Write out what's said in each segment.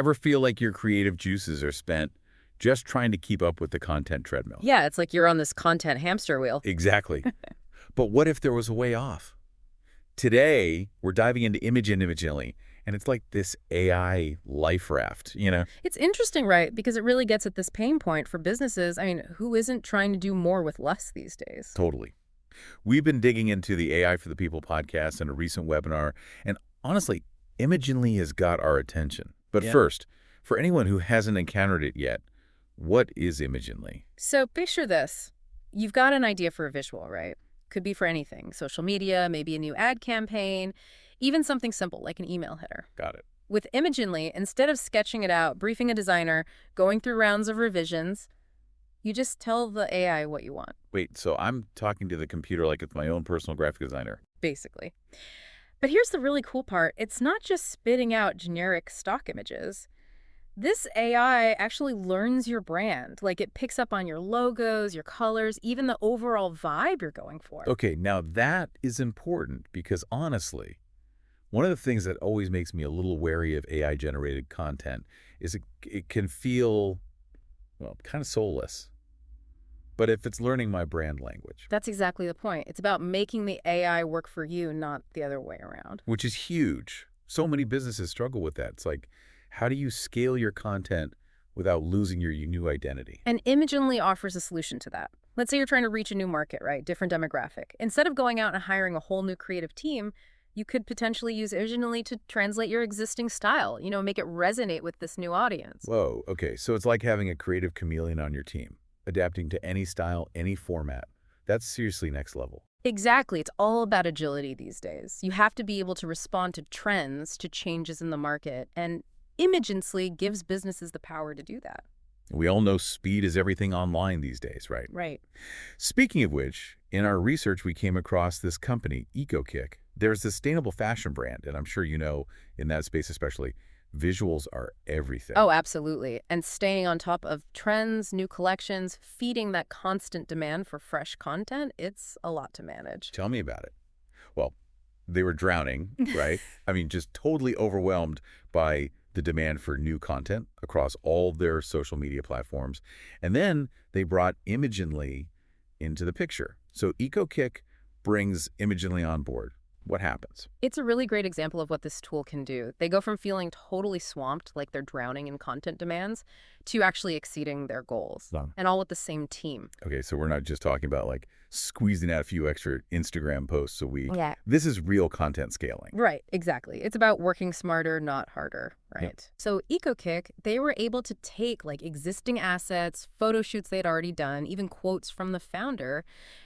Ever feel like your creative juices are spent just trying to keep up with the content treadmill? Yeah, it's like you're on this content hamster wheel. Exactly. But what if there was a way off? Today, we're diving into IMAGENLY, and it's like this AI life raft. It's interesting, right? Because it really gets at this pain point for businesses. I mean, who isn't trying to do more with less these days? Totally. We've been digging into the AI for the People podcast in a recent webinar, and honestly, IMAGENLY has got our attention. But Yeah. first, for anyone who hasn't encountered it yet, what is IMAGENLY? So picture this. You've got an idea for a visual, right? Could be for anything. Social media, maybe a new ad campaign, even something simple like an email header. Got it. With IMAGENLY, instead of sketching it out, briefing a designer, going through rounds of revisions, you just tell the AI what you want, Wait, so I'm talking to the computer like it's my own personal graphic designer. basically. But here's the really cool part. It's not just spitting out generic stock images. This AI actually learns your brand. Like it picks up on your logos, your colors, even the overall vibe you're going for. Okay, now that is important because honestly, one of the things that always makes me a little wary of AI-generated content is it can feel, well, kind of soulless. But if it's learning my brand language, That's exactly the point. It's about making the AI work for you, not the other way around. which is huge. So many businesses struggle with that. It's like, how do you scale your content without losing your new identity? And IMAGENLY offers a solution to that. Let's say you're trying to reach a new market, right? Different demographic. Instead of going out and hiring a whole new creative team, you could potentially use IMAGENLY to translate your existing style, make it resonate with this new audience. Whoa, okay, so it's like having a creative chameleon on your team, adapting to any style, any format. That's seriously next level. Exactly. It's all about agility these days. You have to be able to respond to trends, to changes in the market, and IMAGENLY gives businesses the power to do that. We all know speed is everything online these days, right? Right. Speaking of which, in our research, we came across this company, EcoKick. They're a sustainable fashion brand, and I'm sure you know, in that space especially, visuals are everything. Oh, absolutely. And staying on top of trends, new collections, feeding that constant demand for fresh content, it's a lot to manage. Tell me about it. Well, they were drowning, right? I mean, just totally overwhelmed by the demand for new content across all their social media platforms. And then they brought IMAGENLY into the picture. So EcoKick brings IMAGENLY on board. What happens? It's a really great example of what this tool can do. They go from feeling totally swamped, like they're drowning in content demands, to actually exceeding their goals. Done. And all with the same team. Okay, so we're not just talking about like squeezing out a few extra Instagram posts a week. Yeah. This is real content scaling. Right, exactly. It's about working smarter, not harder, right? Yep. So EcoKick, they were able to take like existing assets, photo shoots they'd already done, even quotes from the founder,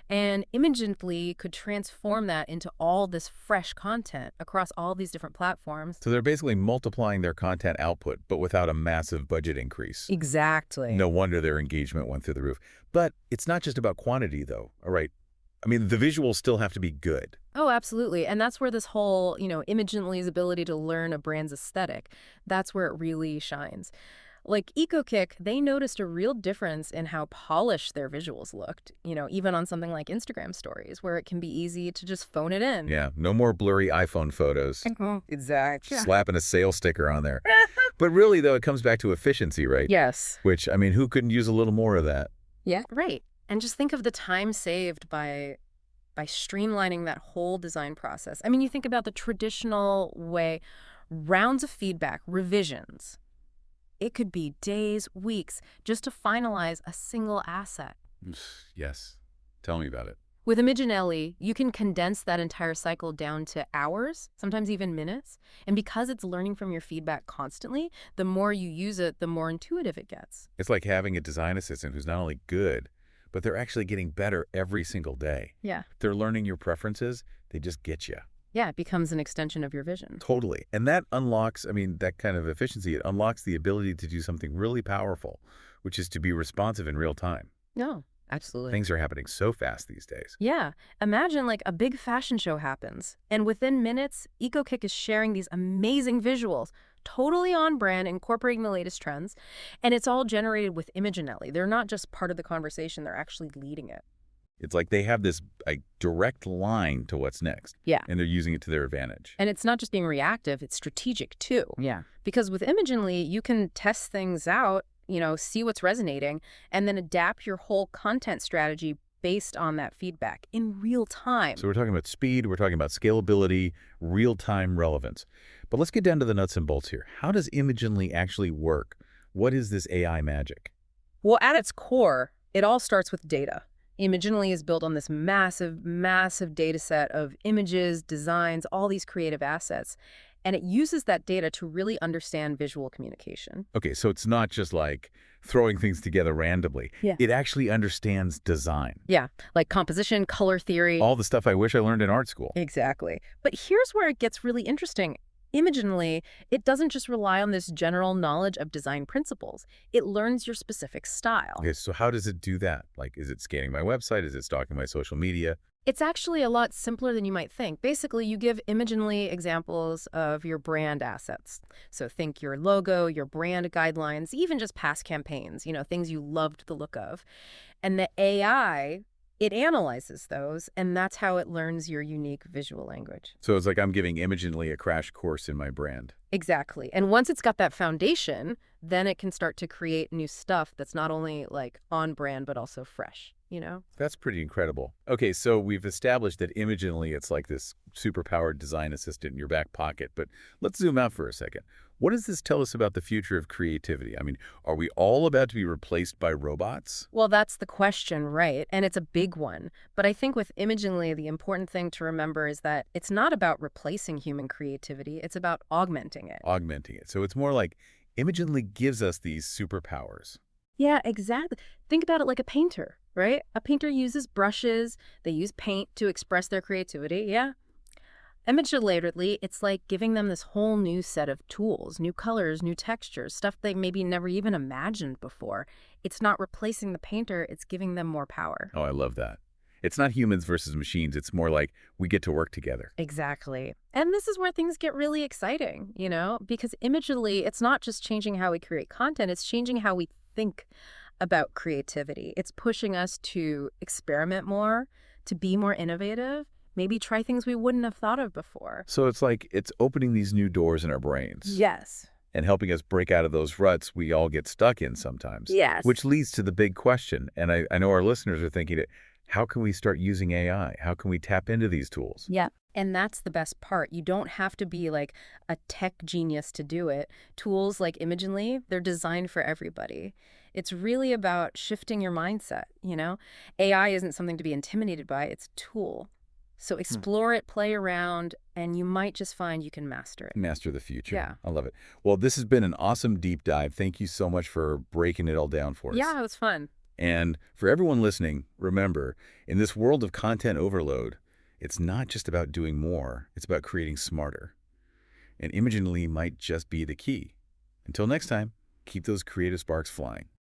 and IMAGENLY could transform that into all this fresh content across all these different platforms. So they're basically multiplying their content output, but without a massive budget increase. Exactly. No wonder their engagement went through the roof. But it's not just about quantity, though. All right. I mean, the visuals still have to be good. Oh, absolutely. And that's where this whole, IMAGENLY's ability to learn a brand's aesthetic, that's where it really shines. Like EcoKick, they noticed a real difference in how polished their visuals looked, even on something like Instagram stories, where it can be easy to just phone it in. Yeah, no more blurry iPhone photos. Exactly. Slapping a sales sticker on there. But really, though, it comes back to efficiency, right? Yes. Which, I mean, who couldn't use a little more of that? Yeah. Right. And just think of the time saved by streamlining that whole design process. I mean, you think about the traditional way, rounds of feedback, revisions. It could be days, weeks, just to finalize a single asset. Yes. Tell me about it. With IMAGENLY, you can condense that entire cycle down to hours, sometimes even minutes. And because it's learning from your feedback constantly, the more you use it, the more intuitive it gets. It's like having a design assistant who's not only good, but they're actually getting better every single day. Yeah. They're learning your preferences. They just get you. Yeah, it becomes an extension of your vision. Totally. And that unlocks, I mean, that kind of efficiency, it unlocks the ability to do something really powerful, which is to be responsive in real time. No, absolutely. Things are happening so fast these days. Yeah. Imagine like a big fashion show happens, and within minutes, EcoKick is sharing these amazing visuals, totally on brand, incorporating the latest trends, and it's all generated with IMAGENLY. They're not just part of the conversation, they're actually leading it. It's like they have this direct line to what's next, Yeah. and they're using it to their advantage. And it's not just being reactive, it's strategic too. Yeah. Because with IMAGENLY, you can test things out, see what's resonating, and then adapt your whole content strategy based on that feedback in real time. So we're talking about speed, we're talking about scalability, real-time relevance. But let's get down to the nuts and bolts here. How does IMAGENLY actually work? What is this AI magic? Well, at its core, it all starts with data. IMAGENLY is built on this massive, massive data set of images, designs, all these creative assets. And it uses that data to really understand visual communication. Okay, so it's not just like throwing things together randomly. Yeah. It actually understands design. Yeah, like composition, color theory. All the stuff I wish I learned in art school. Exactly. But here's where it gets really interesting. IMAGENLY, it doesn't just rely on this general knowledge of design principles. It learns your specific style. Okay, so how does it do that? Like, is it scanning my website? Is it stalking my social media? It's actually a lot simpler than you might think. Basically, you give IMAGENLY examples of your brand assets. So think your logo, your brand guidelines, even just past campaigns, things you loved the look of. And the AI, it analyzes those, and that's how it learns your unique visual language. So it's like I'm giving IMAGENLY a crash course in my brand. Exactly. And once it's got that foundation, then it can start to create new stuff that's not only like on brand, but also fresh, That's pretty incredible. Okay, so we've established that IMAGENLY, it's like this superpowered design assistant in your back pocket. But let's zoom out for a second. What does this tell us about the future of creativity? I mean, are we all about to be replaced by robots? Well, that's the question, right? And it's a big one. But I think with IMAGENLY, the important thing to remember is that it's not about replacing human creativity. It's about augmenting it. Augmenting it. So it's more like IMAGENLY gives us these superpowers. Yeah, exactly. Think about it like a painter, right? A painter uses brushes, they use paint to express their creativity, yeah. IMAGENLY, it's like giving them this whole new set of tools, new colors, new textures, stuff they maybe never even imagined before. It's not replacing the painter, it's giving them more power. Oh, I love that. It's not humans versus machines. It's more like we get to work together. Exactly. And this is where things get really exciting, because IMAGENLY, it's not just changing how we create content, it's changing how we think about creativity. It's pushing us to experiment more, to be more innovative, maybe try things we wouldn't have thought of before. So it's like it's opening these new doors in our brains. Yes. And helping us break out of those ruts we all get stuck in sometimes. Yes. Which leads to the big question. And I know our listeners are thinking, how can we start using AI? How can we tap into these tools? Yeah. And that's the best part. You don't have to be like a tech genius to do it. Tools like IMAGENLY, they're designed for everybody. It's really about shifting your mindset, AI isn't something to be intimidated by, it's a tool. So explore it, play around, and you might just find you can master it. Master the future. Yeah. I love it. Well, this has been an awesome deep dive. Thank you so much for breaking it all down for us. Yeah, it was fun. And for everyone listening, remember, in this world of content overload, it's not just about doing more, it's about creating smarter. And IMAGENLY might just be the key. Until next time, keep those creative sparks flying.